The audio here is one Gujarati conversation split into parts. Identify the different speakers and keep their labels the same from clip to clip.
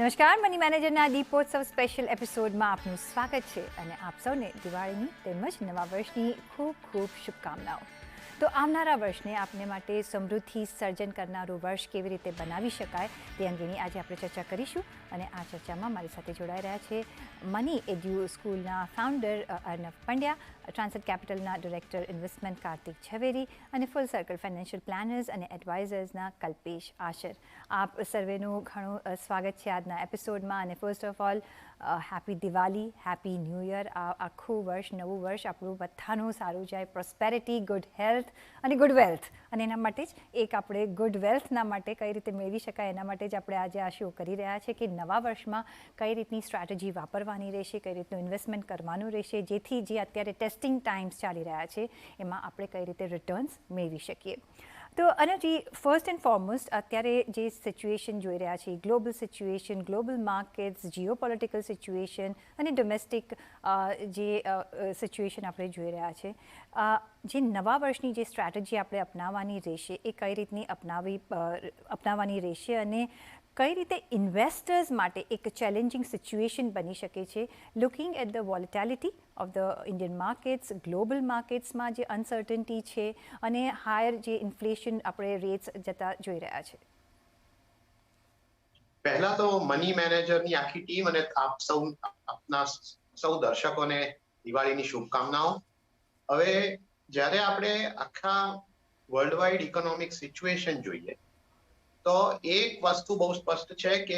Speaker 1: નમસ્કાર, મની મેનેજરના દીપોત્સવ સ્પેશિયલ એપિસોડમાં આપનું સ્વાગત છે અને આપ સૌને દિવાળીની તેમજ નવા વર્ષની ખૂબ ખૂબ શુભકામનાઓ. તો આવનારા વર્ષને આપને માટે સમૃદ્ધિ સર્જન કરનારું વર્ષ કેવી રીતે બનાવી શકાય તે અંગેની આજે આપણે ચર્ચા કરીશું અને આ ચર્ચામાં મારી સાથે જોડાઈ રહ્યા છે મની એડ્યુ સ્કૂલના ફાઉન્ડર અર્નવ પંડ્યા, ટ્રાન્સેટ કેપિટલના ડિરેક્ટર ઇન્વેસ્ટમેન્ટ કાર્તિક ઝવેરી અને ફૂલ સર્કલ ફાઇનાન્શિયલ પ્લાનર્સ અને એડવાઇઝર્સના કલ્પેશ આશર. આપ સર્વેનું ઘણું સ્વાગત છે આજના એપિસોડમાં અને first of all happy Diwali, happy new year. આ આખું વર્ષ, નવું વર્ષ આપણું બધાનું સારું જાય, પ્રોસ્પેરિટી, ગુડ હેલ્થ અને ગુડ વેલ્થ. અને એના માટે જ એક આપણે ગુડ વેલ્થના માટે કઈ રીતે મેળવી શકાય એના માટે જ આપણે આજે આ શો કરી રહ્યા છે કે નવા વર્ષમાં કઈ રીતની સ્ટ્રેટેજી વાપરવાની રહેશે, કઈ રીતનું ઇન્વેસ્ટમેન્ટ કરવાનું રહેશે, જેથી જે અત્યારે ટેસ્ટિંગ ટાઈમ્સ ચાલી રહ્યા છે એમાં આપણે કઈ રીતે રિટર્ન્સ મેળવી શકીએ. તો અનુજી, ફર્સ્ટ એન્ડ ફોરમોસ્ટ અત્યારે જે સિચ્યુએશન જોઈ રહ્યા છીએ, global situation, global markets, Jio political situation અને ડોમેસ્ટિક જે સિચ્યુએશન આપણે જોઈ રહ્યા છે, જે નવા વર્ષની જે સ્ટ્રેટેજી આપણે અપનાવવાની રહેશે એ કઈ રીતની અપનાવવાની રહેશે અને કઈ રીતે ઇન્વેસ્ટર્સ માટે એક ચેલેન્જિંગ સિચ્યુએશન બની શકે છે, looking at the volatility of the Indian markets, global માર્કેટ્સમાં જે અનસર્ટનિટી છે અને હાયર જે ઇન્ફ્લેશન આપણે રેટ્સ જતા જોઈ રહ્યા છે.
Speaker 2: પહેલા તો મની મેનેજરની આખી ટીમ અને આપ આપના સૌ દર્શકોને દિવાળીની શુભકામનાઓ. હવે જ્યારે આપણે આખા વર્લ્ડ વાઇડ ઇકોનોમિક સિચ્યુએશન જોઈએ તો એક વસ્તુ બહુ સ્પષ્ટ છે કે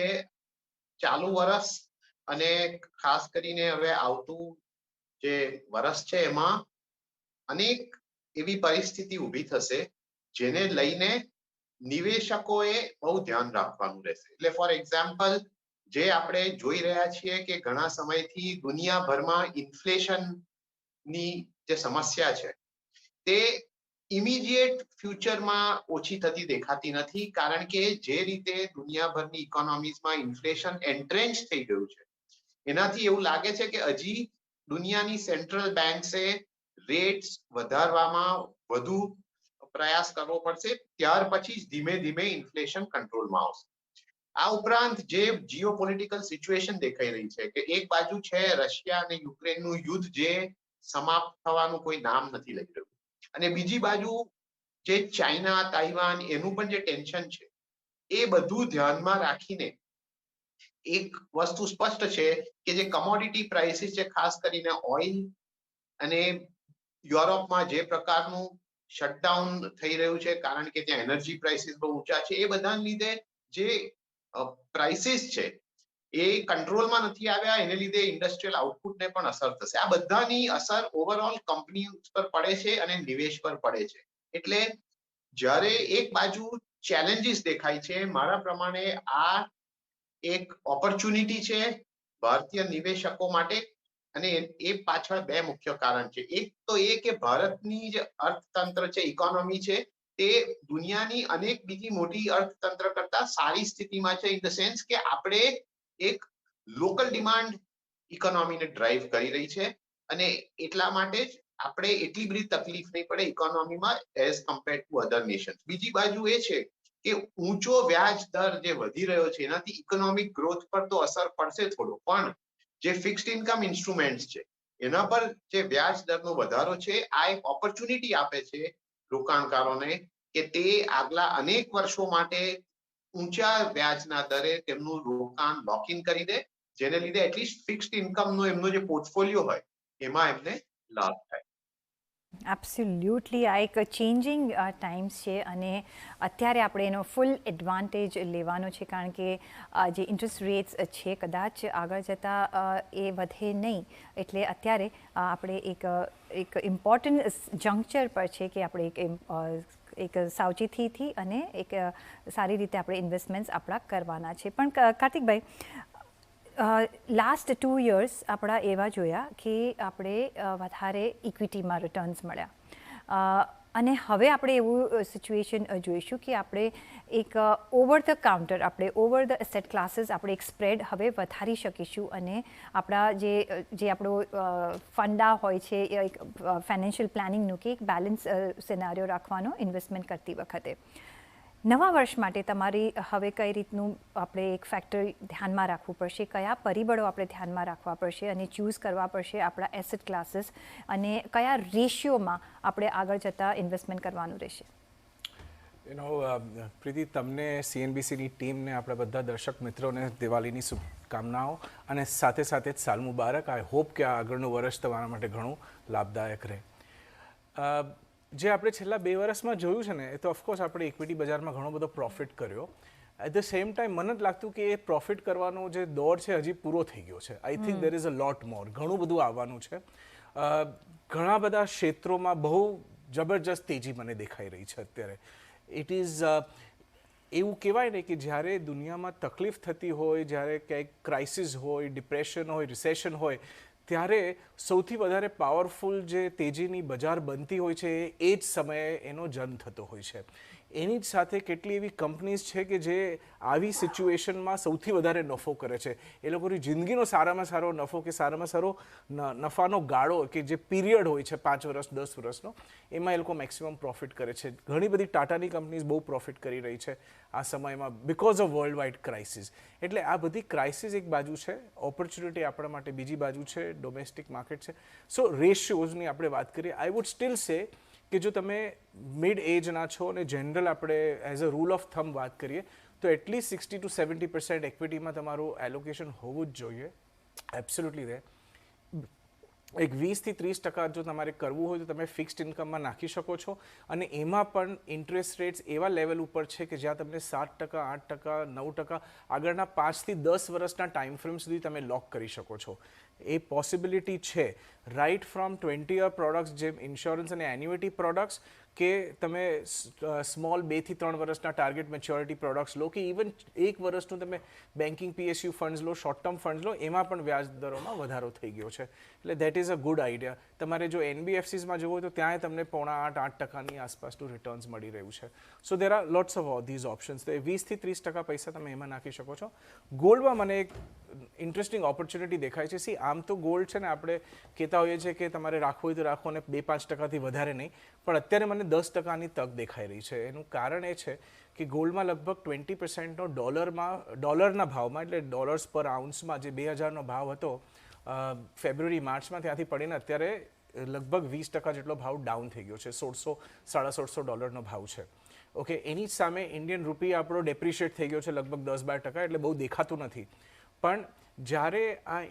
Speaker 2: ચાલુ વર્ષ અને ખાસ કરીને હવે આવતું જે વર્ષ છે એમાં અનેક એવી પરિસ્થિતિ ઊભી થશે જેને લઈને નિવેશકોએ બહુ ધ્યાન રાખવાનું રહેશે. એટલે ફોર એક્ઝામ્પલ, જે આપણે જોઈ રહ્યા છીએ કે ઘણા સમયથી દુનિયાભરમાં ઇન્ફ્લેશનની જે સમસ્યા છે તે ઇમિડિયેટ ફ્યુચરમાં ઓછી થતી દેખાતી નથી, કારણ કે જે રીતે દુનિયાભરની ઇકોનોમીઝમાં ઇન્ફ્લેશન એન્ટ્રેન્ચ થઈ ગયું છે એનાથી એવું લાગે છે કે હજી દુનિયાની સેન્ટ્રલ બેંક્સે રેટ્સ વધારવામાં વધુ પ્રયાસ કરવો પડશે, ત્યાર પછી જ ધીમે ધીમે ઇન્ફ્લેશન કંટ્રોલમાં આવશે. આ ઉપરાંત જે જીઓપોલિટિકલ સિચ્યુએશન દેખાઈ રહી છે કે એક બાજુ છે રશિયા અને યુક્રેનનું યુદ્ધ જે સમાપ્ત થવાનું કોઈ નામ નથી લઈ રહ્યું, અને બીજી બાજુ જે ચાઇના, તાઇવાન એનું પણ જે ટેન્શન છે એ બધું ધ્યાનમાં રાખીને એક વસ્તુ સ્પષ્ટ છે કે જે કમોડિટી પ્રાઇસીસ છે, ખાસ કરીને ઓઇલ અને યુરોપમાં જે પ્રકારનું શટડાઉન થઈ રહ્યું છે કારણ કે ત્યાં એનર્જી પ્રાઇસીસ બહુ ઊંચા છે, એ બધાને લીધે જે પ્રાઇસીસ છે એ કંટ્રોલમાં નથી આવ્યા, એને લીધે ઇન્ડસ્ટ્રીયલ આઉટપુટને પણ અસર થશે. આ બધાની અસર ઓવરઓલ કંપની પર પડે છે અને નિવેશ પર પડે છે. એટલે જ્યારે એક બાજુ ચેલેન્જીસ દેખાય છે, મારા પ્રમાણે આ એક ઓપોર્ચ્યુનિટી છે ભારતીય નિવેશકો માટે, અને એ પાછળ બે મુખ્ય કારણ છે. એક તો એ કે ભારતની જે અર્થતંત્ર છે, ઇકોનોમી છે, તે દુનિયાની અનેક બીજી મોટી અર્થતંત્ર કરતા સારી સ્થિતિમાં છે, ઇન ધ સેન્સ કે આપણે એક લોકલ ડિમાન્ડ ઇકોનોમીને ડ્રાઈવ કરી રહી છે અને એટલા માટે જ આપણે એટલી બધી તકલીફ નહીં પડે ઇકોનોમીમાં as compared to other nations. બીજી બાજુ એ છે કે ઊંચો વ્યાજ દર જે વધી રહ્યો છે એનાથી ઇકોનોમિક ગ્રોથ પર તો અસર પડશે થોડો, પણ જે ફિક્સ્ડ ઇન્કમ ઇન્સ્ટ્રુમેન્ટ્સ છે એના પર જે વ્યાજ દરનો વધારો છે આ એક ઓપોર્ચ્યુનિટી આપે છે રોકાણકારોને કે તે આગલા અનેક વર્ષો માટે ઊંચા વ્યાજના દરે તેમનું રોકાણ લોક ઇન કરી દે, જેને લીધે એટલીસ્ટ ફિક્સ્ડ ઇન્કમનો એમનો જે પોર્ટફોલિયો હોય એમાં એમને લાભ થાય.
Speaker 1: એબ્સોલ્યુટલી આ એક ચેન્જિંગ ટાઈમ્સ છે અને અત્યારે આપણે એનો ફૂલ એડવાન્ટેજ લેવાનો છે, કારણ કે જે ઇન્ટરેસ્ટ રેટ્સ છે કદાચ આગળ જતાં એ વધે નહીં, એટલે અત્યારે આપણે એક ઇમ્પોર્ટન્ટ જંક્ચર પર છે કે આપણે એક સાવચેતીથી અને એક સારી રીતે આપણે ઇન્વેસ્ટમેન્ટ્સ આપણા કરવાના છે. પણ કાર્તિકભાઈ, લાસ્ટ 2 years આપણા એવા જોયા કે આપણે વધારે ઇક્વિટીમાં રિટર્ન્સ મળ્યા અને હવે આપણે એવું સિચ્યુએશન જોઈશું કે આપણે એક ઓવર ધ કાઉન્ટર, આપણે ઓવર ધ એસેટ ક્લાસીસ આપણે એક સ્પ્રેડ હવે વધારી શકીશું અને આપણા જે આપણો ફંડા હોય છે એક ફાઇનાન્શિયલ પ્લાનિંગનું કે એક બેલેન્સ સિનારીઓ રાખવાનો ઇન્વેસ્ટમેન્ટ કરતી વખતે. નવા વર્ષ માટે તમારી હવે કઈ રીતનું આપણે એક ફેક્ટર ધ્યાનમાં રાખવું પડશે, કયા પરિબળો આપણે ધ્યાનમાં રાખવા પડશે અને ચૂઝ કરવા પડશે આપણા એસેટ ક્લાસીસ, અને કયા રેશિયોમાં આપણે આગળ જતાં ઇન્વેસ્ટમેન્ટ કરવાનું રહેશે?
Speaker 3: પ્રીતિ, તમને CNBCની ટીમને, આપણા બધા દર્શક મિત્રોને દિવાળીની શુભકામનાઓ અને સાથે સાથે જ સાલ મુબારક. આઈ હોપ કે આ આગળનું વર્ષ તમારા માટે ઘણું લાભદાયક રહે. જે આપણે છેલ્લા 2 વર્ષમાં જોયું છે ને, એ તો ઓફકોર્સ આપણે ઇક્વિટી બજારમાં ઘણો બધો પ્રોફિટ કર્યો. એટ ધ સેમ ટાઈમ મને જ લાગતું કે એ પ્રોફિટ કરવાનો જે દોર છે હજી પૂરો થઈ ગયો છે. I think there is a લોટ મોર, ઘણું બધું આવવાનું છે. ઘણા બધા ક્ષેત્રોમાં બહુ જબરજસ્ત તેજી મને દેખાઈ રહી છે અત્યારે. ઇટ ઇઝ એવું કહેવાય ને કે જ્યારે દુનિયામાં તકલીફ થતી હોય, જ્યારે ક્યાંક ક્રાઇસિસ હોય, ડિપ્રેશન હોય, રિસેશન હોય, ત્યારે સૌથી વધારે પાવરફુલ જે તેજીની બજાર બનતી હોય છે એ જ સમયે એનો જન્મ થતો હોય છે. એની જ સાથે કેટલી એવી કંપનીઝ છે કે જે આવી સિચ્યુએશનમાં સૌથી વધારે નફો કરે છે. એ લોકોની જિંદગીનો સારામાં સારો નફો કે સારામાં સારો નફાનો ગાળો કે જે પીરિયડ હોય છે 5 વર્ષ 10 વર્ષનો, એમાં એ લોકો મેક્સિમમ પ્રોફિટ કરે છે. ઘણી બધી ટાટાની કંપનીઝ બહુ પ્રોફિટ કરી રહી છે આ સમયમાં because of world wide crisis. એટલે આ બધી ક્રાઇસિસ એક બાજુ છે, ઓપોર્ચ્યુનિટી આપણા માટે બીજી બાજુ છે, ડોમેસ્ટિક માર્કેટ છે. સો રેશિયોઝની આપણે વાત કરીએ, આઈ વુડ સ્ટીલ સે કે જો તમે મિડ એજના છો અને જનરલ આપણે as a rule of thumb વાત કરીએ તો એટલીસ્ટ 60 to 70% એક્વિટીમાં તમારું એલોકેશન હોવું જ જોઈએ. એબ્સોલ્યુટલી રહે. એક 20 થી 30% જો તમારે કરવું હોય તો તમે ફિક્સ્ડ ઇન્કમમાં નાખી શકો છો, અને એમાં પણ ઇન્ટરેસ્ટ રેટ્સ એવા લેવલ ઉપર છે કે જ્યાં તમને 7%, 8%, 9% આગળના 5 થી 10 વર્ષના ટાઈમ ફ્રેમ સુધી તમે લોક કરી શકો છો. એ પોસિબિલિટી છે. રાઇટ ફ્રોમ 20-year પ્રોડક્ટ્સ જેમ ઇન્સ્યોરન્સ અને એન્યુઇટી પ્રોડક્ટ્સ, કે તમે સ્મોલ 2 થી 3 વર્ષના ટાર્ગેટ મેચ્યોરિટી પ્રોડક્ટ્સ લો, કે ઇવન 1 વર્ષનું તમે બેન્કિંગ PSU ફંડ્સ લો, શોર્ટ ટર્મ ફંડ્સ લો, એમાં પણ વ્યાજ દરોમાં વધારો થઈ ગયો છે. એટલે that is a good idea. તમારે જો NBFCsમાં જવું હોય તો ત્યાં તમને 7.5-8% આસપાસનું રિટર્ન્સ મળી રહ્યું છે. So there are lots of these options. તો 20 થી 30% પૈસા તમે એમાં નાખી શકો છો. ગોલ્ડમાં મને એક ઇન્ટરેસ્ટિંગ ઓપોર્ચ્યુનિટી દેખાય છે. આમ તો ગોલ્ડ છે ને, આપણે કહેતા હોઈએ છીએ કે તમારે રાખવું હોય તો રાખો અને 2-5%થી વધારે નહીં, પણ અત્યારે મને 10%ની તક દેખાઈ રહી છે. એનું કારણ એ છે કે ગોલ્ડમાં લગભગ 20%નો ડોલરના ભાવમાં, એટલે ડોલર્સ પર આઉન્સમાં જે 2000નો ભાવ હતો ફેબ્રુઆરી માર્ચમાં, ત્યાંથી પડીને અત્યારે લગભગ 20% જેટલો ભાવ ડાઉન થઈ ગયો છે. $1,600-1,700 ભાવ છે. ઓકે, એની સામે ઇન્ડિયન રૂપી આપણો ડેપ્રિશિએટ થઈ ગયો છે લગભગ 10-12%, એટલે બહુ દેખાતું નથી. પણ જ્યારે આ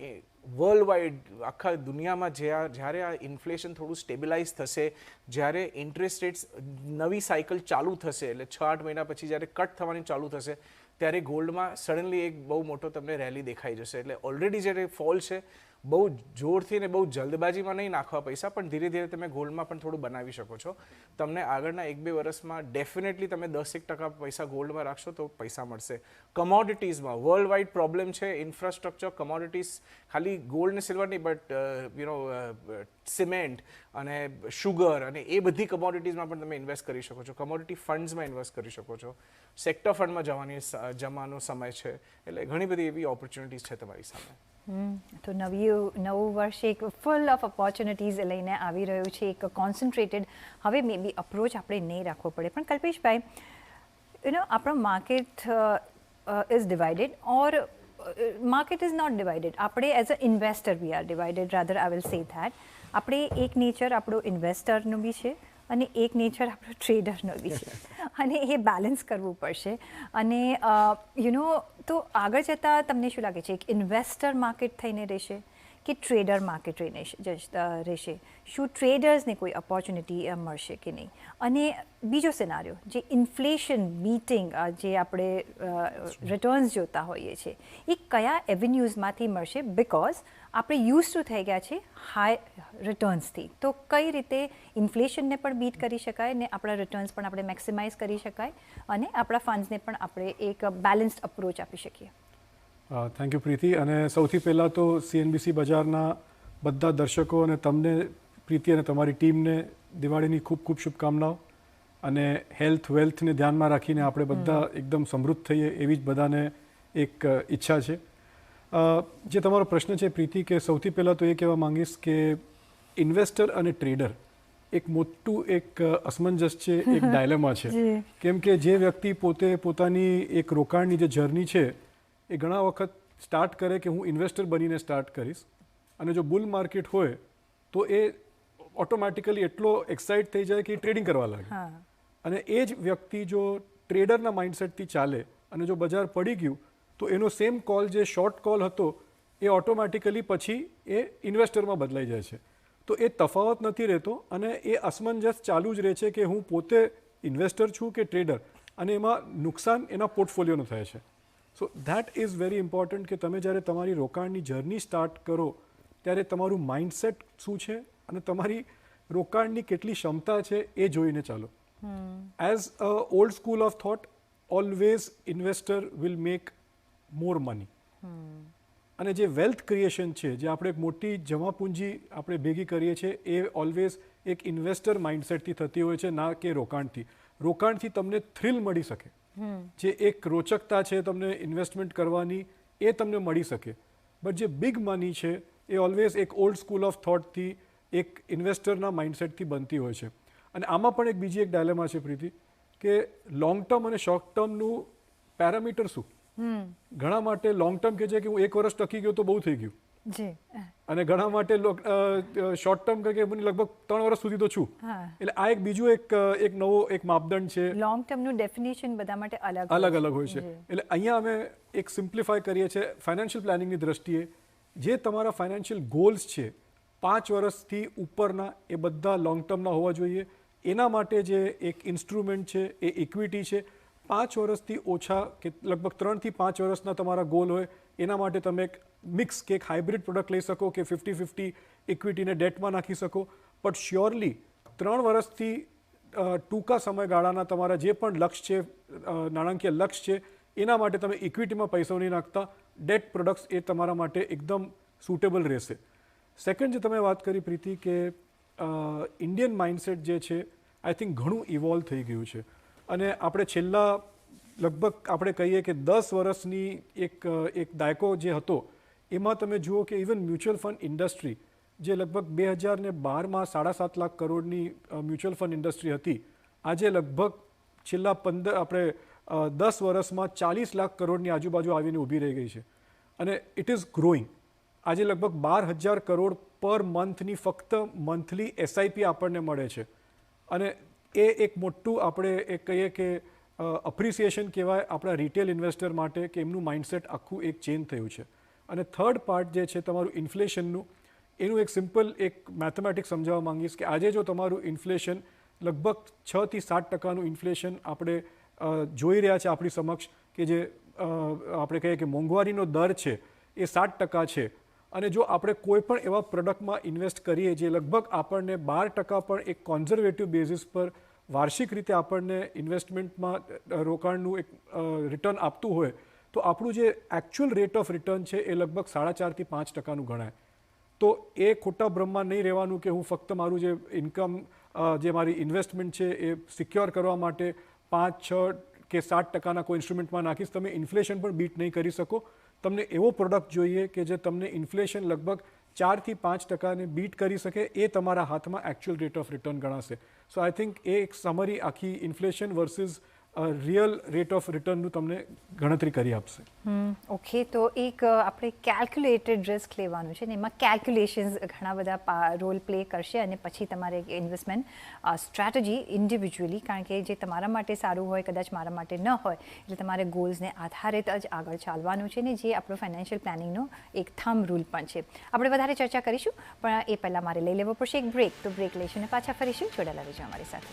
Speaker 3: વર્લ્ડ વાઇડ આખા દુનિયામાં જ્યારે આ ઇન્ફ્લેશન થોડું સ્ટેબિલાઇઝ થશે, જ્યારે ઇન્ટરેસ્ટ રેટ્સ નવી સાયકલ ચાલુ થશે, એટલે 6-8 મહિના પછી જ્યારે કટ થવાની ચાલુ થશે, ત્યારે ગોલ્ડમાં સડનલી એક બહુ મોટો તમને રેલી દેખાઈ જશે. એટલે ઓલરેડી જ્યારે ફોલ છે, બહુ જોરથી ને બહુ જલ્દબાજીમાં નહીં નાખવા પૈસા, પણ ધીરે ધીરે તમે ગોલ્ડમાં પણ થોડું બનાવી શકો છો. તમને આગળના 1-2 વર્ષમાં ડેફિનેટલી તમે 10-1% પૈસા ગોલ્ડમાં રાખશો તો પૈસા મળશે. કમોડિટીઝમાં વર્લ્ડ વાઇડ પ્રોબ્લેમ છે. ઇન્ફ્રાસ્ટ્રક્ચર, કમોડિટીઝ, ખાલી ગોલ્ડ ને સિલ્વર નહીં, બટ સિમેન્ટ અને શુગર અને એ બધી કમોડિટીઝમાં પણ તમે ઇન્વેસ્ટ કરી શકો છો. કમોડિટી ફંડ્સમાં ઇન્વેસ્ટ કરી શકો છો. સેક્ટર ફંડમાં જવાનો સમય છે. એટલે ઘણી બધી એવી ઓપોર્ચ્યુનિટીઝ છે તમારી સામે.
Speaker 1: તો નવું વર્ષ એક ફૂલ ઓફ ઓપોર્ચ્યુનિટીઝ લઈને આવી રહ્યું છે. એક કોન્સન્ટ્રેટેડ હવે મે બી અપ્રોચ આપણે નહીં રાખવો પડે. પણ કલ્પેશભાઈ, આપણો market is divided, or market is not divided. આપણે as a investor we are divided, rather I will say that. આપણે એક નેચર આપણો ઇન્વેસ્ટરનું બી છે અને એક નેચર આપણો ટ્રેડરનો બી છે, અને એ બેલેન્સ કરવું પડશે. અને તો આગળ જતાં તમને શું લાગે છે, એક ઇન્વેસ્ટર માર્કેટ થઈને રહેશે કે ટ્રેડર માર્કેટ રહેશે? શું ટ્રેડર્સને કોઈ ઓપોર્ચ્યુનિટી મળશે કે નહીં? અને બીજો સિનારિયો, જે ઇન્ફ્લેશન બીટિંગ જે આપણે રિટર્ન્સ જોતા હોઈએ છીએ, એ કયા એવન્યુઝમાંથી મળશે? બિકોઝ આપણે યુઝ ટુ થઈ ગયા છે હાઈ રિટર્ન્સથી. તો કઈ રીતે ઇન્ફ્લેશનને પણ બીટ કરી શકાય ને આપણા રિટર્ન્સ પણ આપણે મેક્સિમાઇઝ કરી શકાય અને આપણા ફંડ્સને પણ આપણે એક બેલેન્સ્ડ અપ્રોચ આપી શકીએ?
Speaker 4: થેન્ક યુ પ્રીતિ. અને સૌથી પહેલાં તો CNBC બજારના બધા દર્શકો અને તમને પ્રીતિ અને તમારી ટીમને દિવાળીની ખૂબ ખૂબ શુભકામનાઓ. અને હેલ્થ વેલ્થને ધ્યાનમાં રાખીને આપણે બધા એકદમ સમૃદ્ધ થઈએ એવી જ બધાને એક ઈચ્છા છે. જે તમારો પ્રશ્ન છે પ્રીતિ, કે સૌથી પહેલાં તો એ કહેવા માંગીશ કે ઇન્વેસ્ટર અને ટ્રેડર એક મોટું એક અસમંજસ છે, એક ડાયલેમા છે.
Speaker 1: જી.
Speaker 4: કેમ કે જે વ્યક્તિ પોતે પોતાની એક રોકાણની જે જર્ની છે એ ઘણા વખત સ્ટાર્ટ કરે કે હું ઇન્વેસ્ટર બનીને સ્ટાર્ટ કરીશ, અને જો બુલ માર્કેટ હોય તો એ ઓટોમેટિકલી એટલો એક્સાઇટ થઈ જાય કે એ ટ્રેડિંગ કરવા લાગે.
Speaker 1: હા.
Speaker 4: અને એ જ વ્યક્તિ જો ટ્રેડરના માઇન્ડસેટથી ચાલે અને જો બજાર પડી ગયું તો એનો સેમ કોલ જે શોર્ટ કોલ હતો એ ઓટોમેટિકલી પછી એ ઇન્વેસ્ટરમાં બદલાઈ જાય છે. તો એ તફાવત નથી રહેતો અને એ અસમંજસ ચાલુ જ રહે છે કે હું પોતે ઇન્વેસ્ટર છું કે ટ્રેડર, અને એમાં નુકસાન એના પોર્ટફોલિયોનું થાય છે. So that is very important કે તમે જ્યારે તમારી રોકાણની જર્ની સ્ટાર્ટ કરો ત્યારે તમારું માઇન્ડસેટ શું છે અને તમારી રોકાણની કેટલી ક્ષમતા છે એ જોઈને ચાલો. As a old school of thought, always investor will make more money. અને જે વેલ્થ ક્રિએશન છે, જે આપણે એક મોટી જમાપૂંજી આપણે ભેગી કરીએ છીએ, એ ઓલવેઝ એક ઇન્વેસ્ટર માઇન્ડસેટથી થતી હોય છે, ના કે રોકાણથી. રોકાણથી તમને થ્રિલ મળી શકે, જે એક રોચકતા છે તમને ઇન્વેસ્ટમેન્ટ કરવાની, એ તમને મળી શકે. બટ જે બિગ મની છે એ ઓલવેઝ એક ઓલ્ડ સ્કૂલ ઓફ થોટથી, એક ઇન્વેસ્ટરના માઇન્ડસેટથી બનતી હોય છે. અને આમાં પણ એક બીજી એક ડાયલેમા છે પ્રીતિ, કે લોંગ ટર્મ અને શોર્ટ ટર્મનું પેરામીટર શું. ઘણા માટે લોંગ ટર્મ કહે છે કે હું 1 વર્ષ ટકી ગયો તો બહુ થઈ ગયું,
Speaker 1: જી.
Speaker 4: અને ઘણા માટે શોર્ટ ટર્મ કહે કે હું લગભગ 3 વર્ષ સુધી તો છું. એટલે આ એક બીજું એક નવો એક માપદંડ છે.
Speaker 1: લોંગ ટર્મનું ડેફિનેશન બધા માટે અલગ
Speaker 4: અલગ હોય છે. એટલે અહીંયા અમે એક સિમ્પ્લિફાય કરીએ છીએ ફાઇનાન્શિયલ પ્લાનિંગની દ્રષ્ટિએ. જે તમારા ફાઇનાન્શિયલ ગોલ્સ છે 5 વર્ષથી ઉપરના, એ બધા લોંગ ટર્મના હોવા જોઈએ. એના માટે જે એક ઇન્સ્ટ્રુમેન્ટ છે એ ઇક્વિટી છે. 5 વર્ષથી ઓછા કે લગભગ 3 થી 5 વર્ષના તમારા ગોલ હોય, એના માટે તમે એક મિક્સ કે એક હાઇબ્રિડ પ્રોડક્ટ લઈ શકો કે 50-50 ઇક્વિટીને ડેટમાં નાખી શકો. બટ શ્યોરલી 3 વર્ષથી ટૂંકા સમયગાળાના તમારા જે પણ લક્ષ્ય છે, નાણાકીય લક્ષ્ય છે, એના માટે તમે ઇક્વિટીમાં પૈસા નહીં નાખતા, ડેટ પ્રોડક્ટ્સ એ તમારા માટે એકદમ સુટેબલ રહેશે. સેકન્ડ જે તમે વાત કરી પ્રીતિ, કે ઇન્ડિયન માઇન્ડસેટ જે છે આઈ થિંક ઘણું ઇવોલ્વ થઈ ગયું છે. અને આપણે છેલ્લા લગભગ આપણે કહીએ કે 10 વર્ષની એક દાયકો જે હતો, એમાં તમે જુઓ કે ઇવન મ્યુચ્યુઅલ ફંડ ઇન્ડસ્ટ્રી, જે લગભગ 2012માં 7.5 લાખ કરોડની મ્યુચ્યુઅલ ફંડ ઇન્ડસ્ટ્રી હતી, આજે લગભગ છેલ્લા 10 વર્ષમાં 40 લાખ કરોડની આજુબાજુ આવીને ઊભી રહી ગઈ છે. અને ઇટ ઇઝ ગ્રોઈંગ. આજે લગભગ 12,000 કરોડ પર મંથની ફક્ત મંથલી SIP આપણને મળે છે. અને એ એક મોટું આપણે એક કહીએ કે અપ્રિસિએશન કહેવાય આપણા રિટેલ ઇન્વેસ્ટર માટે, કે એમનું માઇન્ડસેટ આખું એક ચેન્જ થયું છે. અને થર્ડ પાર્ટ જે છે તમારું ઇન્ફ્લેશનનું, એનું એક સિમ્પલ એક મેથેમેટિક્સ સમજાવવા માંગીશ કે આજે જો તમારું ઇન્ફ્લેશન લગભગ 6 થી 7% ઇન્ફ્લેશન આપણે જોઈ રહ્યા છે આપણી સમક્ષ, કે જે આપણે કહીએ કે મોંઘવારીનો દર છે એ 7% છે. અને જો આપણે કોઈ પણ એવા પ્રોડક્ટમાં ઇન્વેસ્ટ કરીએ જે લગભગ આપણને 12% પણ એક કોન્ઝર્વેટિવ બેઝિસ પર વાર્ષિક રીતે આપણને ઇન્વેસ્ટમેન્ટમાં રોકાણનું એક રિટર્ન આપતું હોય, તો આપણું જે એકચ્યુઅલ રેટ ઓફ રિટર્ન છે એ લગભગ 4.5 થી 5% ગણાય. તો એ ખોટા ભ્રમમાં નહીં રહેવાનું કે હું ફક્ત મારું જે ઇન્કમ, જે મારી ઇન્વેસ્ટમેન્ટ છે એ સિક્યોર કરવા માટે 5-6 કે 7%ના કોઈ ઇન્સ્ટ્રુમેન્ટમાં નાખીશ. તમે ઇન્ફ્લેશન પણ બીટ નહીં કરી શકો. તમને એવો પ્રોડક્ટ જોઈએ કે જે તમને ઇન્ફ્લેશન લગભગ 4 થી 5%ને બીટ કરી શકે, એ તમારા હાથમાં એકચ્યુઅલ રેટ ઓફ રિટર્ન ગણાશે. સો આઈ થિંક એ એક સમરી આખી inflation versus real rate of રિટર્નનું તમને ગણતરી કરી આપશે.
Speaker 1: ઓકે, તો એક આપણે કેલ્ક્યુલેટેડ રિસ્ક લેવાનું છે ને, એમાં કેલ્ક્યુલેશન્સ ઘણા બધા રોલ પ્લે કરશે, અને પછી તમારે એક ઇન્વેસ્ટમેન્ટ સ્ટ્રેટેજી ઇન્ડિવિજ્યુઅલી, કારણ કે જે તમારા માટે સારું હોય કદાચ મારા માટે ન હોય, એટલે તમારે ગોલ્સને આધારિત જ આગળ ચાલવાનું છે, ને જે આપણો ફાઇનાન્શિયલ પ્લાનિંગનો એક થંબ રૂલ પણ છે. આપણે વધારે ચર્ચા કરીશું, પણ એ પહેલાં મારે લઈ લેવો પડશે એક બ્રેક. તો બ્રેક લઈશું પાછા ફરીશું. જોડાયેલા રહેજો અમારી સાથે.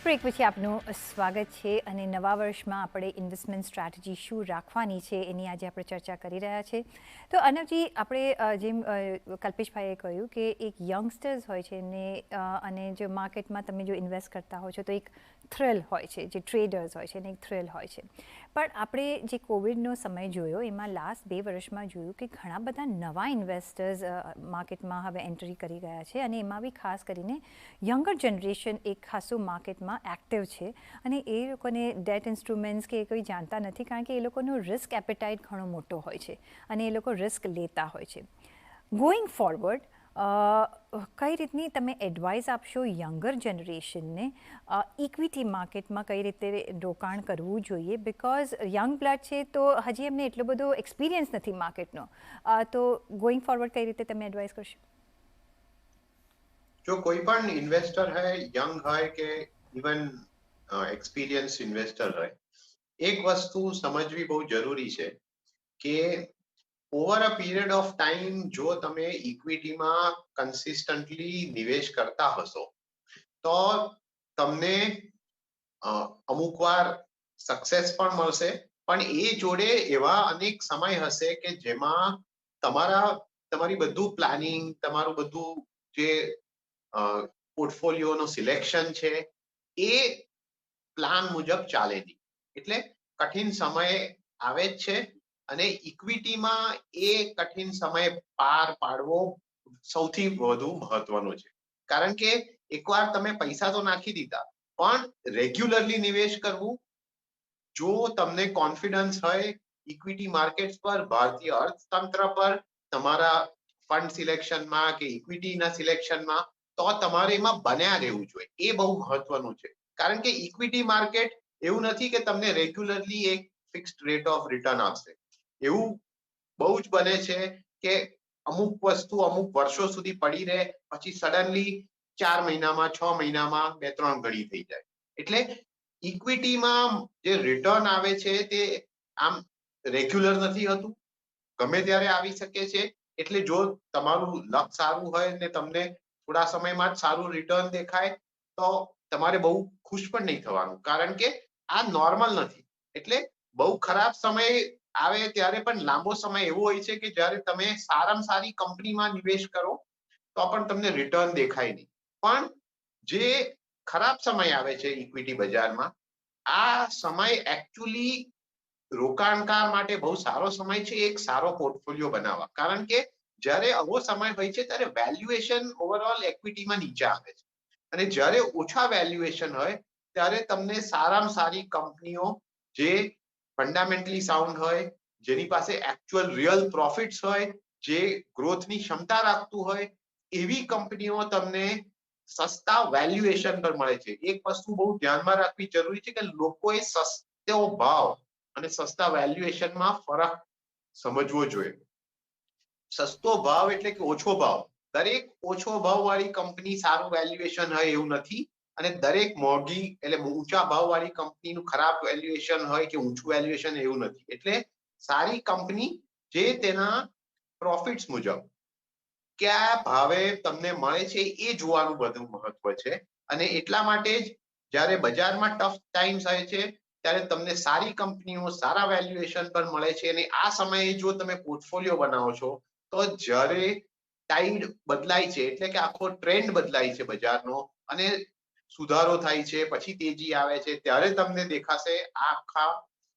Speaker 1: બ્રેક પછી આપનું સ્વાગત છે, અને નવા વર્ષમાં આપણે ઇન્વેસ્ટમેન્ટ સ્ટ્રેટેજી શું રાખવાની છે એની આજે આપણે ચર્ચા કરી રહ્યા છીએ. તો અનવજી, આપણે જેમ કલ્પેશભાઈએ કહ્યું કે એક યંગસ્ટર્સ હોય છે એમને, અને જો માર્કેટમાં તમે જો ઇન્વેસ્ટ કરતા હો છો તો એક થ્રિલ હોય છે, જે ટ્રેડર્સ હોય છે એને એક થ્રિલ હોય છે. પણ આપણે જે કોવિડનો સમય જોયો એમાં લાસ્ટ 2 વર્ષમાં જોયું કે ઘણા બધા નવા ઇન્વેસ્ટર્સ માર્કેટમાં હવે એન્ટ્રી કરી ગયા છે અને એમાં બી ખાસ કરીને યંગર જનરેશન એક ખાસું માર્કેટમાં એક્ટિવ છે અને એ લોકોને ડેટ ઇન્સ્ટ્રુમેન્ટ્સ કે એ કોઈ જાણતા નથી કારણ કે એ લોકોનો રિસ્ક એપેટાઇટ ઘણો મોટો હોય છે અને એ લોકો રિસ્ક લેતા હોય છે. ગોઈંગ ફોરવર્ડ કઈ રીતની તમે એડવાઇસ આપશો યંગર જનરેશનને ઇક્વિટી માર્કેટમાં કઈ રીતે રોકાણ કરવું જોઈએ? બિકોઝ યંગ બ્લડ છે તો હજી એમને એટલો બધો એક્સપિરિયન્સ નથી માર્કેટનો, તો ગોઈંગ ફોરવર્ડ કઈ રીતે તમે એડવાઇસ કરશો?
Speaker 2: જો કોઈ પણ ઇન્વેસ્ટર હોય, યંગ હોય કે ઇવન એક્સપિરિયન્સ ઇન્વેસ્ટર હોય, એક વસ્તુ સમજવી બહુ જરૂરી છે કે over a period of time જો તમે ઇક્વિટીમાં કન્સિસ્ટન્ટલી નિવેશ કરતા હશો તો તમને અમુક વાર સક્સેસ પણ મળશે, પણ એ જોડે એવા અનેક સમય હશે કે જેમાં તમારી બધું પ્લાનિંગ, તમારું બધું જે પોર્ટફોલિયોનો સિલેક્શન છે એ પ્લાન મુજબ ચાલે નહીં. એટલે કઠિન સમય આવે જ છે અને ઇક્વિટીમાં એ કઠિન સમય પાર પાડવો સૌથી વધુ મહત્વનો છે. કારણ કે એકવાર તમે પૈસા તો નાખી દીધા, પણ રેગ્યુલરલી નિવેશ કરવું, જો તમને કોન્ફિડન્સ હોય ઇક્વિટી માર્કેટ્સ પર, ભારતીય અર્થતંત્ર પર, તમારા ફંડ સિલેક્શનમાં કે ઇક્વિટીના સિલેક્શનમાં, તો તમારે એમાં બન્યા રહેવું જોઈએ. એ બહુ મહત્વનું છે. કારણ કે ઇક્વિટી માર્કેટ એવું નથી કે તમને રેગ્યુલરલી એક ફિક્સ્ડ રેટ ઓફ રિટર્ન આપશે. એવું બહુ જ બને છે કે અમુક વસ્તુ અમુક વર્ષો સુધી પડી રહે, પછી સડનલી 4 મહિનામાં, 6 મહિનામાં 2-3 ગણી થઈ જાય. એટલે ઇક્વિટીમાં જે રિટર્ન આવે છે તે આમ રેગ્યુલર નથી હોતું, ગમે ત્યારે આવી શકે છે. એટલે જો તમારું લક સારું હોય ને તમને થોડા સમયમાં જ સારું રિટર્ન દેખાય તો તમારે બહુ ખુશ પણ નહીં થવાનું, કારણ કે આ નોર્મલ નથી. એટલે બહુ ખરાબ સમય આવે ત્યારે પણ લાંબો સમય એવો હોય છે કે જ્યારે તમે સારામાં સારી કંપનીમાં નિવેશ કરો તો પણ તમને રિટર્ન દેખાય નહીં. પણ જે ખરાબ સમય આવે છે ઇક્વિટી બજારમાં, આ સમય એકચ્યુઅલી રોકાણકાર માટે બહુ સારો સમય છે એક સારો પોર્ટફોલિયો બનાવવા. કારણ કે જ્યારે આવો સમય હોય છે ત્યારે વેલ્યુએશન ઓવરઓલ ઇક્વિટીમાં નીચે આવે છે અને જ્યારે ઓછા વેલ્યુએશન હોય ત્યારે તમને સારામાં સારી કંપનીઓ જે ફંડામેન્ટલી સાઉન્ડ હોય, જેની પાસે એકચ્યુઅલ રિયલ પ્રોફિટ્સ હોય, જે ગ્રોથની ક્ષમતા રાખતું હોય, એવી કંપનીઓ તમને સસ્તા વેલ્યુએશન પર મળે છે. એક વસ્તુ બહુ ધ્યાનમાં રાખવી જરૂરી છે કે લોકોએ સસ્તો ભાવ અને સસ્તા વેલ્યુએશનમાં ફરક સમજવો જોઈએ. સસ્તો ભાવ એટલે કે ઓછો ભાવ. દરેક ઓછો ભાવ વાળી કંપની સારું વેલ્યુએશન હોય એવું નથી અને દરેક મોંઘી એટલે ઊંચા ભાવ વાળી કંપનીનું ખરાબ વેલ્યુએશન હોય કે ઊંચું વેલ્યુએશન એવું નથી. એટલે સારી કંપની જે તેના પ્રોફિટ્સ મુજબ કયા ભાવે તમને મળે છે એ જોવાનું બધું મહત્વ છે. અને એટલા માટે જ જ્યારે બજારમાં ટફ ટાઈમ્સ આવે છે ત્યારે તમને સારી કંપનીઓ સારા વેલ્યુએશન પર મળે છે અને આ સમયે જો તમે પોર્ટફોલિયો બનાવો છો તો જ્યારે ટાઈડ બદલાય છે, એટલે કે આખો ટ્રેન્ડ બદલાય છે બજારનો અને સુધારો થાય છે, પછી તેજી આવે છે, ત્યારે તમને દેખાશે આ આખા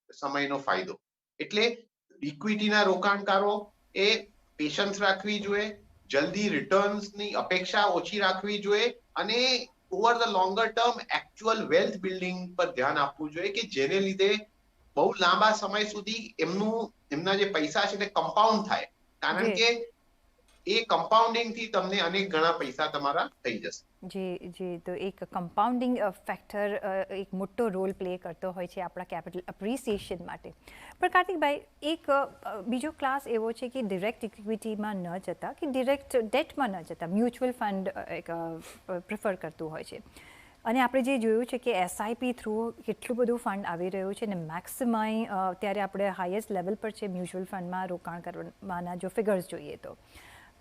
Speaker 2: સમયનો ફાયદો. એટલે ઇક્વિટીના રોકાણકારો એ પેશન્સ રાખવી જોઈએ, જલ્દી રિટર્ન્સની અપેક્ષા ઓછી રાખવી જોઈએ અને over the longer term actual wealth building પર ધ્યાન આપવું જોઈએ કે જેને લીધે બહુ લાંબા સમય સુધી એમના જે પૈસા છે તે કમ્પાઉન્ડ થાય. કારણ કે એ કમ્પાઉન્ડિંગ થી તમને અનેક ઘણા પૈસા તમારા થઈ જશે.
Speaker 1: જી જી, તો એક કમ્પાઉન્ડિંગ ફેક્ટર એક મોટો રોલ પ્લે કરતો હોય છે આપણા કેપિટલ અપ્રિસિએશન માટે. પણ કાર્તિકભાઈ, એક બીજો ક્લાસ એવો છે કે ડિરેક્ટ ઇક્વિટીમાં ન જતા કે ડિરેક્ટ ડેટમાં ન જતા મ્યુચ્યુઅલ ફંડ એક પ્રિફર કરતું હોય છે. અને આપણે જે જોયું છે કે એસઆઈપી થ્રુ કેટલું બધું ફંડ આવી રહ્યું છે અને મેક્સિમમ ત્યારે આપણે હાઈએસ્ટ લેવલ પર છે મ્યુચ્યુઅલ ફંડમાં રોકાણ કરવાના જો ફિગર્સ જોઈએ તો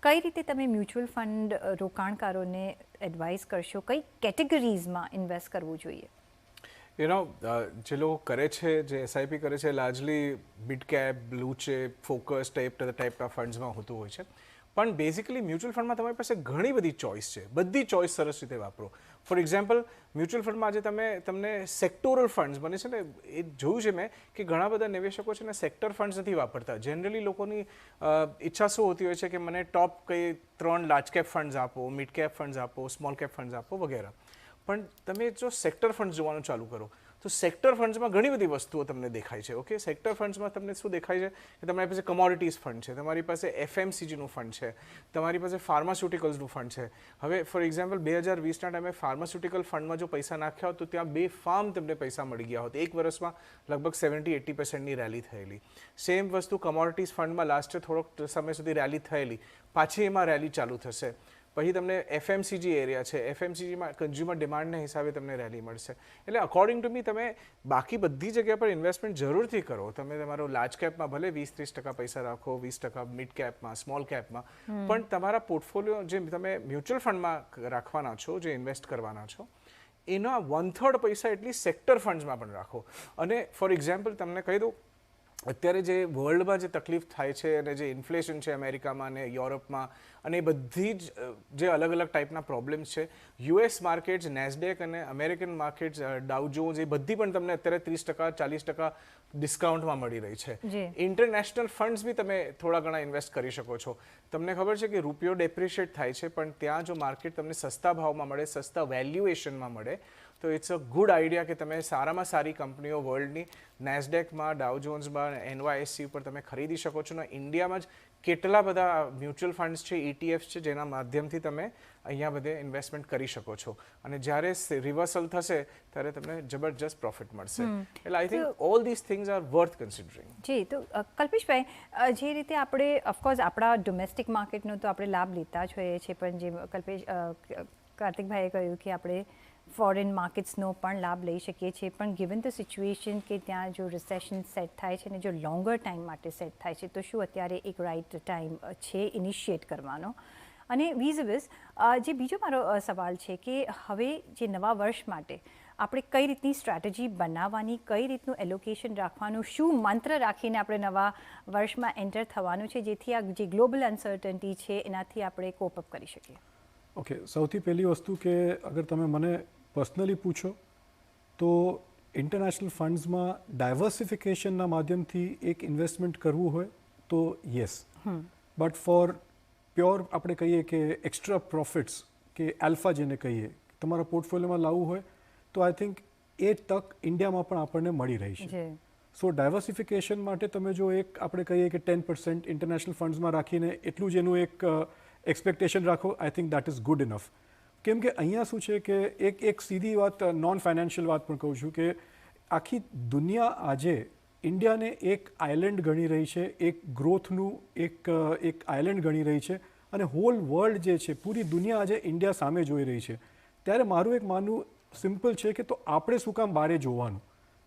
Speaker 1: કઈ રીતે તમે મ્યુચ્યુઅલ ફંડ રોકાણકારોને એડવાઇસ કરશો? કઈ કેટેગરીઝમાં ઇન્વેસ્ટ કરવું જોઈએ?
Speaker 3: જે લોકો કરે છે, જે એસઆઈપી કરે છે, largely mid cap, blue chip, focus ટાઈપના ફંડ્સમાં હોતું હોય છે. પણ બેઝિકલી મ્યુચ્યુઅલ ફંડમાં તમારી પાસે ઘણી બધી ચોઇસ છે, બધી ચોઇસ સરસ રીતે વાપરો. ફોર એક્ઝામ્પલ, મ્યુચ્યુઅલ ફંડમાં આજે તમને સેક્ટોરલ ફંડ્સ બને છે ને, એ જોયું છે મેં કે ઘણા બધા નિવેશકો છે ને સેક્ટર ફંડ્સ નથી વાપરતા. જનરલી લોકોની ઈચ્છા શું હોતી હોય છે કે મને ટોપ કઈ 3 લાર્જ કેપ ફંડ્સ આપો, મિડ કેપ ફંડ્સ આપો, સ્મોલ કેપ ફંડ્સ આપો વગેરે. પણ તમે જો સેક્ટર ફંડ્સ જોવાનું ચાલુ કરો તો સેક્ટર ફંડ્સમાં ઘણી બધી વસ્તુઓ તમને દેખાય છે. ઓકે, સેક્ટર ફંડ્સમાં તમને શું દેખાય છે કે તમારી પાસે કમોડિટીઝ ફંડ છે, તમારી પાસે FMCGનું ફંડ છે, તમારી પાસે ફાર્માસ્યુટિકલ્સનું ફંડ છે. હવે ફોર એક્ઝામ્પલ 2020ના ટાઈમે ફાર્માસ્યુટિકલ ફંડમાં જો પૈસા નાખ્યા હોત તો ત્યાં બેફામ તમને પૈસા મળી ગયા હોત. એક વર્ષમાં લગભગ 70-80% રેલી થયેલી. સેમ વસ્તુ કમોડિટીઝ ફંડમાં લાસ્ટ થોડોક સમય સુધી રેલી થયેલી, પાછી એમાં રેલી ચાલુ થશે. પછી તમને FMCG એરિયા છે, FMCGમાં કન્ઝ્યુમર ડિમાન્ડના હિસાબે તમને રેલી મળશે. એટલે અકોર્ડિંગ ટુ મી તમે બાકી બધી જગ્યા પર ઇન્વેસ્ટમેન્ટ જરૂરથી કરો. તમે તમારો લાર્જ કેપમાં ભલે 20-30% પૈસા રાખો, 20% મિડ કેપમાં, સ્મોલ કેપમાં, પણ તમારા પોર્ટફોલિયો જે તમે મ્યુચ્યુઅલ ફંડમાં રાખવાના છો, જે ઇન્વેસ્ટ કરવાના છો, એના 1/3 પૈસા એટલી સેક્ટર ફંડ્સમાં પણ રાખો. અને ફોર એક્ઝામ્પલ તમને કહી દઉં, અત્યારે જે વર્લ્ડમાં જે તકલીફ થાય છે અને જે ઇન્ફ્લેશન છે અમેરિકામાં અને યુરોપમાં, અને એ બધી જ જે અલગ અલગ ટાઈપના પ્રોબ્લેમ્સ છે, US માર્કેટ્સ, નેસ્ડેક અને અમેરિકન માર્કેટ્સ, ડાઉ જોન્સ, એ બધી પણ તમને અત્યારે 30%-40% ડિસ્કાઉન્ટમાં મળી રહી છે. ઇન્ટરનેશનલ ફંડ્સ બી તમે થોડા ઘણા ઇન્વેસ્ટ કરી શકો છો. તમને ખબર છે કે રૂપિયો ડેપ્રિશિએટ થાય છે, પણ ત્યાં જો માર્કેટ તમને સસ્તા ભાવમાં મળે, સસ્તા વેલ્યુએશનમાં મળે, તો ઇટ્સ અ ગુડ આઈડિયા કે તમે સારામાં સારી કંપનીઓ વર્લ્ડની નેસ્ડેકમાં, ડાઉ જોન્સમાં, NYSE ઉપર તમે ખરીદી શકો છો. ને ઇન્ડિયામાં જ કેટલા બધા મ્યુચ્યુઅલ ફંડ્સ છે, ETFs છે, જેના માધ્યમથી તમે અહીંયા બધે ઇન્વેસ્ટમેન્ટ કરી શકો છો. અને જ્યારે રિવર્સલ થશે ત્યારે તમને જબરજસ્ત પ્રોફિટ મળશે. એટલે I think all this things are worth considering.
Speaker 1: જી, તો કલ્પેશભાઈ, જે રીતે આપણે ઓફકોર્સ આપણા ડોમેસ્ટિક માર્કેટનો તો આપણે લાભ લેતા જ હોઈએ છીએ, પણ જે કાર્તિકભાઈએ કહ્યું કે આપણે ફોરેન માર્કેટ્સનો પણ લાભ લઈ શકીએ છીએ. પણ ગિવન ધ સિચ્યુએશન કે ત્યાં જો રિસેશન સેટ થાય છે અને જો લોંગર ટાઈમ માટે સેટ થાય છે, તો શું અત્યારે એક રાઇટ ટાઈમ છે ઇનિશિએટ કરવાનો? અને વીઝ જે બીજો મારો સવાલ છે કે હવે જે નવા વર્ષ માટે આપણે કઈ રીતની સ્ટ્રેટેજી બનાવવાની, કઈ રીતનું એલોકેશન રાખવાનું, શું મંત્ર રાખીને આપણે નવા વર્ષમાં એન્ટર થવાનું છે, જેથી આ જે ગ્લોબલ અનસર્ટન્ટી છે એનાથી આપણે કોપ અપ કરી શકીએ?
Speaker 4: ઓકે, સૌથી પહેલી વસ્તુ કે અગર તમે મને પર્સનલી પૂછો તો ઇન્ટરનેશનલ ફંડ્સમાં ડાયવર્સિફિકેશનના માધ્યમથી એક ઇન્વેસ્ટમેન્ટ કરવું હોય તો યસ, બટ ફોર પ્યોર આપણે કહીએ કે એક્સ્ટ્રા પ્રોફિટ્સ કે આલ્ફા જેને કહીએ તમારા પોર્ટફોલિયોમાં લાવવું હોય તો આઈ થિંક એ તક ઇન્ડિયામાં પણ આપણને મળી રહી છે. સો ડાયવર્સિફિકેશન માટે તમે જો એક આપણે કહીએ કે 10% ઇન્ટરનેશનલ ફંડ્સમાં રાખીને એટલું જ એનું એક એક્સપેક્ટેશન રાખો, I think that is good enough. કેમ કે અહીંયા શું છે કે એક સીધી વાત, નોન ફાઇનાન્શિયલ વાત પણ કહું છું કે આખી દુનિયા આજે ઇન્ડિયાને એક આઇલેન્ડ ગણી રહી છે, એક ગ્રોથનું એક આઇલેન્ડ ગણી રહી છે, અને હોલ વર્લ્ડ જે છે, પૂરી દુનિયા આજે ઇન્ડિયા સામે જોઈ રહી છે. ત્યારે મારું એક માનવું સિમ્પલ છે કે તો આપણે શું કામ બારે જોવાનું,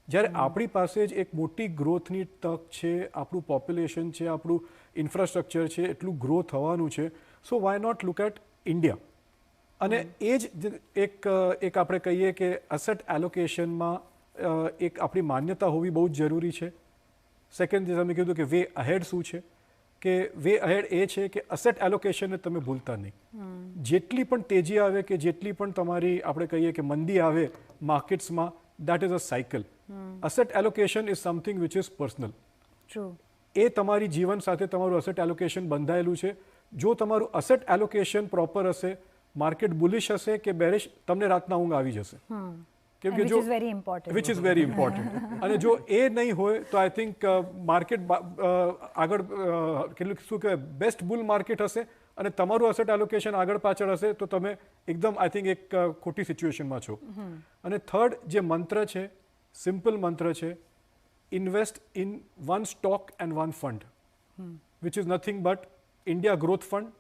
Speaker 4: જ્યારે આપણી પાસે જ એક મોટી ગ્રોથની તક છે, આપણું પોપ્યુલેશન છે, આપણું ઇન્ફ્રાસ્ટ્રક્ચર છે, એટલું ગ્રો થવાનું છે. So why not look at India? અને એ જ એક આપણે કહીએ કે અસેટ એલોકેશનમાં એક આપણી માન્યતા હોવી બહુ જ જરૂરી છે. સેકન્ડ, જે તમે કીધું કે વે અહેડ શું છે, કે વે અહેડ એ છે કે અસેટ એલોકેશનને તમે ભૂલતા નહીં. જેટલી પણ તેજી આવે કે જેટલી પણ તમારી આપણે કહીએ કે મંદી આવે માર્કેટ્સમાં, that is a cycle. Asset allocation is something which is personal. એ તમારી જીવન સાથે તમારું અસેટ એલોકેશન બંધાયેલું છે. જો તમારું અસેટ એલોકેશન પ્રોપર હશે, માર્કેટ બુલિશ હશે કે બેરિશ, તમને રાતના ઊંઘ આવી જશે. કેમ કે જો વિચ ઇઝ વેરી ઇમ્પોર્ટન્ટ. અને જો એ નહીં હોય તો આઈ થિંક માર્કેટ આગળ કેટલું શું કહેવાય, બેસ્ટ બુલ માર્કેટ હશે અને તમારું અસેટ એલોકેશન આગળ પાછળ હશે તો તમે એકદમ આઈ થિંક એક ખોટી સિચ્યુએશનમાં છો. અને થર્ડ જે મંત્ર છે, સિમ્પલ મંત્ર છે, invest in one stock and one fund, which is nothing but India growth fund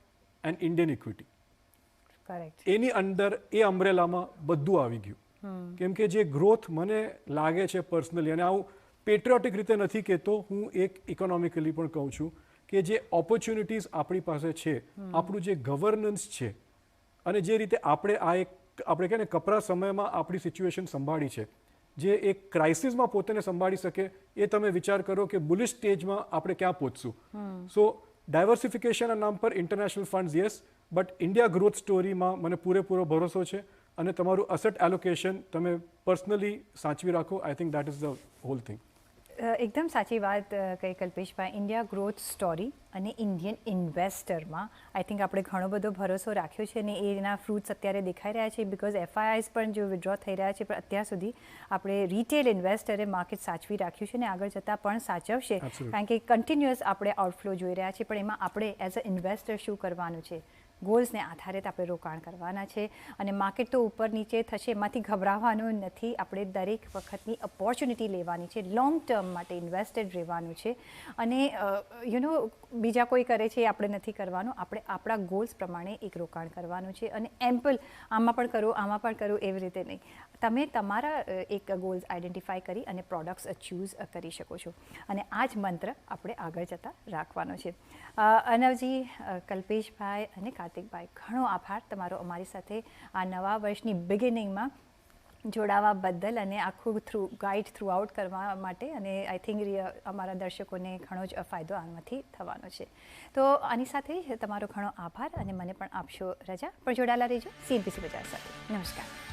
Speaker 4: and Indian equity. એની અંદર એ અમ્બ્રેલામાં બધું આવી ગયું. કેમ કે જે ગ્રોથ મને લાગે છે પર્સનલી, અને આવું પેટ્રિયોટિક રીતે નથી કહેતો, હું એક ઇકોનોમિકલી પણ કહું છું કે જે ઓપોર્ચ્યુનિટીઝ આપણી પાસે છે, આપણું જે ગવર્નન્સ છે, અને જે રીતે આપણે આ એક આપણે કહે ને કપરા સમયમાં આપણી સિચ્યુએશન સંભાળી છે, જે એક ક્રાઇસિસમાં પોતાને સંભાળી શકે, એ તમે વિચાર કરો કે બુલિશ સ્ટેજમાં આપણે ક્યાં પહોંચશું. સો ડાયવર્સિફિકેશનના નામ પર international funds yes, but India growth સ્ટોરીમાં મને પૂરેપૂરો ભરોસો છે અને તમારું અસેટ એલોકેશન તમે પર્સનલી સાચવી રાખો. I think that is the hall thing.
Speaker 1: એકદમ સાચી વાત કહી કલ્પેશભાઈ. ઇન્ડિયા ગ્રોથ સ્ટોરી અને ઇન્ડિયન ઇન્વેસ્ટરમાં આઈ થિંક આપણે ઘણો બધો ભરોસો રાખ્યો છે અને એના ફ્રૂટ્સ અત્યારે દેખાઈ રહ્યા છે. બિકોઝ એફઆઈઆઈસ પણ જો વિડ્રો થઈ રહ્યા છે, પણ અત્યાર સુધી આપણે રિટેલ ઇન્વેસ્ટરે માર્કેટ સાચવી રાખ્યું છે અને આગળ જતાં પણ સાચવશે. કારણ કે કન્ટિન્યુઅસ આપણે આઉટફ્લો જોઈ રહ્યા છીએ, પણ એમાં આપણે એઝ અ ઇન્વેસ્ટર શું કરવાનું છે, ગોલ્સને આધારિત આપણે રોકાણ કરવાના છે અને માર્કેટ તો ઉપર નીચે થશે, એમાંથી ગભરાવાનું નથી. આપણે દરેક વખતની ઓપોર્ચ્યુનિટી લેવાની છે, લોંગ ટર્મ માટે ઇન્વેસ્ટેડ રહેવાનું છે અને બીજા કોઈ કરે છે એ આપણે નથી કરવાનું. આપણે આપણા ગોલ્સ પ્રમાણે એક રોકાણ કરવાનું છે અને એમ્પલ આમાં પણ કરો આમાં પણ કરો એવી રીતે નહીં. તમે તમારા એક ગોલ્સ આઈડેન્ટિફાઈ કરી અને પ્રોડક્ટ્સ ચૂઝ કરી શકો છો અને આ જ મંત્ર આપણે આગળ જતાં રાખવાનો છે. અનવજી, કલ્પેશભાઈ અને કાર્તિકભાઈ, ઘણો આભાર તમારો અમારી સાથે આ નવા વર્ષની બિગિનિંગમાં જોડાવા બદલ અને આખું ગાઈડ થ્રુ આઉટ કરવા માટે. અને આઈ થિંક અમારા દર્શકોને ઘણો જ ફાયદો આમાંથી થવાનો છે. તો આની સાથે તમારો ઘણો આભાર અને મને પણ આપશો રજા. પણ જોડાયેલા રહેજો CNBC બજાર સાથે. નમસ્કાર.